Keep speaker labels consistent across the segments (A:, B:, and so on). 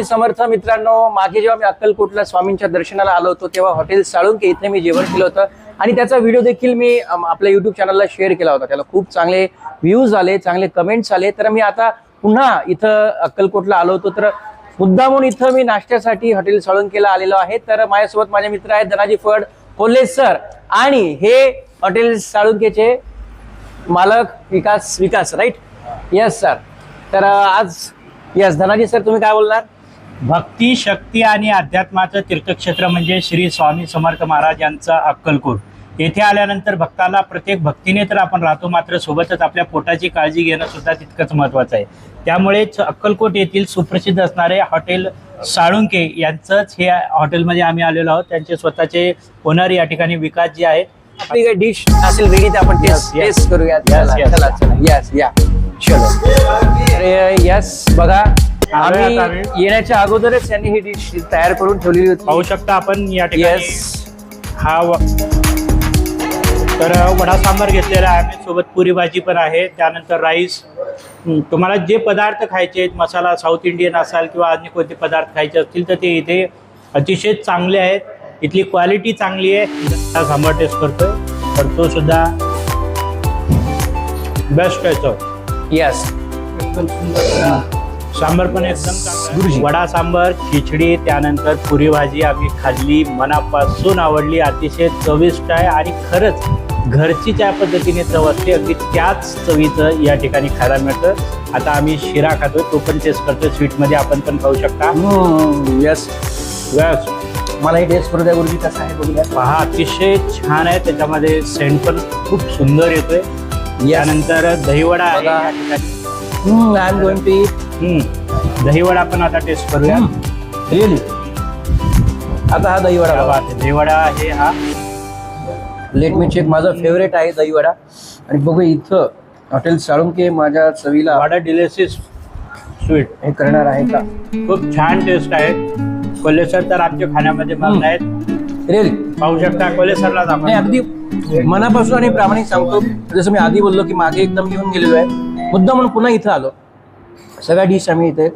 A: समर्थ मित्रांनो, मागे जेव्हा मी अक्कलकोटला स्वामींच्या दर्शनाला आलो होतो तेव्हा हॉटेल साळुंके इथे मी जेवण केलं होतं आणि त्याचा व्हिडिओ देखील मी आपल्या युट्यूब चॅनलला शेअर केला होता. त्याला खूप चांगले व्ह्यूज आले, चांगले कमेंट्स आले. तर मी आता पुन्हा इथं अक्कलकोटला आलो होतो, तर मुद्दामून इथं मी नाश्त्यासाठी हॉटेल साळुंकेला आलेलो आहे. तर माझ्यासोबत माझे मित्र आहेत धनाजी फड कोल्हे सर आणि हे हॉटेल साळुंकेचे मालक विकास राईट. Yes sir. तर आज यस धनाजी सर, तुम्ही काय बोलणार?
B: भक्ती, शक्ती आणि अध्यात्माचं तीर्थक्षेत्र म्हणजे श्री स्वामी समर्थ महाराज यांचा अक्कलकोट. येथे आल्यानंतर भक्ताला प्रत्येक भक्तीने तर आपण राहतो, मात्र सोबतच आपल्या पोटाची काळजी घेणं सुद्धा तितकंच महत्त्वाचं आहे. त्यामुळेच अक्कलकोट येथील सुप्रसिद्ध असणारे हॉटेल साळुंके यांचंच हे हॉटेलमध्ये आम्ही आलेलो आहोत. त्यांचे स्वतःचे ओनर या ठिकाणी विकास जे आहेत.
A: आपली काही डिश असेल रेडी तर आपण टेस्ट करूया. चला यस या चलो. यस बघा, आम्ही येण्याच्या अगोदरच यांनी ही डिश तयार करून ठेवलेली होती.
B: पाहू शकता आपण या ठिकाणी. हा तर वडा सांबार घेतलेला आहे आम्ही, सोबत पुरी भाजी पण आहे, त्यानंतर राईस. तुम्हाला जे पदार्थ खायचे आहेत, मसाला साऊथ इंडियन असाल किंवा अन्य कोणते पदार्थ खायचे असतील तर ते इथे अतिशय चांगले आहेत. इथली क्वालिटी चांगली आहे. सांबार टेस्ट करतो सुद्धा बेस्ट आहे तो.
A: यस
B: सांबार पण एकदम चांगला. वडा सांबार, खिचडी, त्यानंतर पुरी भाजी आम्ही खाल्ली, मनापासून आवडली. अतिशय चविष्ट आहे आणि खरंच घरची ज्या पद्धतीने चव असते अगदी त्याच चवीचं या ठिकाणी खायला मिळतं. आता आम्ही शिरा खातो, तो पण टेस्ट करतो. स्वीटमध्ये आपण पण खाऊ शकता.
A: Yes
B: yes.
A: मला हे टेस्ट करू द्या गुरुजी, कसं आहे बघूया.
B: पहा, अतिशय छान आहे. त्याच्यामध्ये सेंट पण खूप सुंदर येतोय. यानंतर दहीवडा आहे या ठिकाणी.
A: I am going to eat.
B: Dahi vada पण आता टेस्ट करूया.
A: रिअली आता हा दहीवडा,
B: दहीवडा आहे हा.
A: Let me check. माझा फेवरेट आहे दहीवडा. आणि बघू इथं हॉटेल साळुंके माझ्या चवीला
B: वडा डिलिशियस स्वीट
A: हे करणार आहे का.
B: खूप छान टेस्ट आहे. कोल्हे सर तर आमच्या खाण्यामध्ये मग्न आहेत.
A: रिअली
B: पाहू शकता. कोल्हे सरला
A: नाही, अगदी मनापासून आणि प्रामाणिक सांगतो. जसं मी आधी बोललो की मागे एकदम घेऊन गेलेलो आहे, मुद्दा म्हणून पुन्हा इथं आलो. सगळ्या डिश आम्ही इथे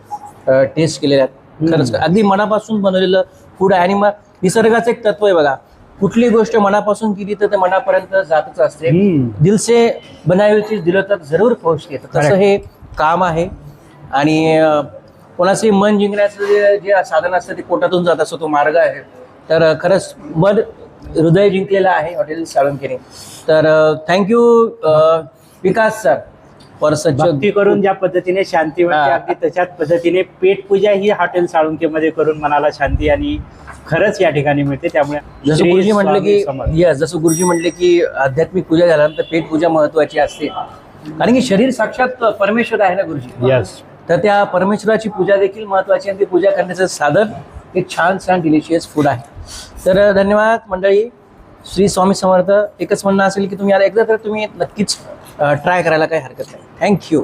A: टेस्ट केलेल्या आहेत. खरंच अगदी मनापासून बनवलेलं फूड आहे. आणि मग निसर्गाचं एक तत्व आहे बघा, कुठली गोष्ट मनापासून केली तर ते मनापर्यंत जातच असते. दिल से बनाई हुई चीज दिलं तर जरूर पोहोचते. तसं हे काम आहे. आणि कोणाचंही मन जिंकण्याचं जे साधन असतं ते पोटातून जात असतो, तो मार्ग आहे. तर खरंच मन हृदय जिंकलेलं आहे हॉटेल साळुंकेने. तर थँक्यू विकास सर.
B: भक्ती करून ज्या पद्धतीने शांती मिळते, अगदी त्याच्याच पद्धतीने पेटपूजा ही हॉटेल साळुंकेमध्ये करून मनाला शांती आणि खरंच या ठिकाणी मिळते. त्यामुळे
A: जसं गुरुजी म्हटले की जसं गुरुजी म्हटले की आध्यात्मिक पूजा झाल्यानंतर पेट पूजा महत्वाची असते. कारण की शरीर साक्षात परमेश्वर आहे ना गुरुजी.
B: यस.
A: तर त्या परमेश्वराची पूजा देखील महत्वाची आणि ती पूजा करण्याचं साधन एक छान डिलिशियस फूड आहे. तर धन्यवाद मंडळी. श्री स्वामी समर्थ. एकच म्हणणं असेल की तुम्ही एकदा तर तुम्ही नक्कीच ट्राय करायला काही हरकत नाही. थँक्यू.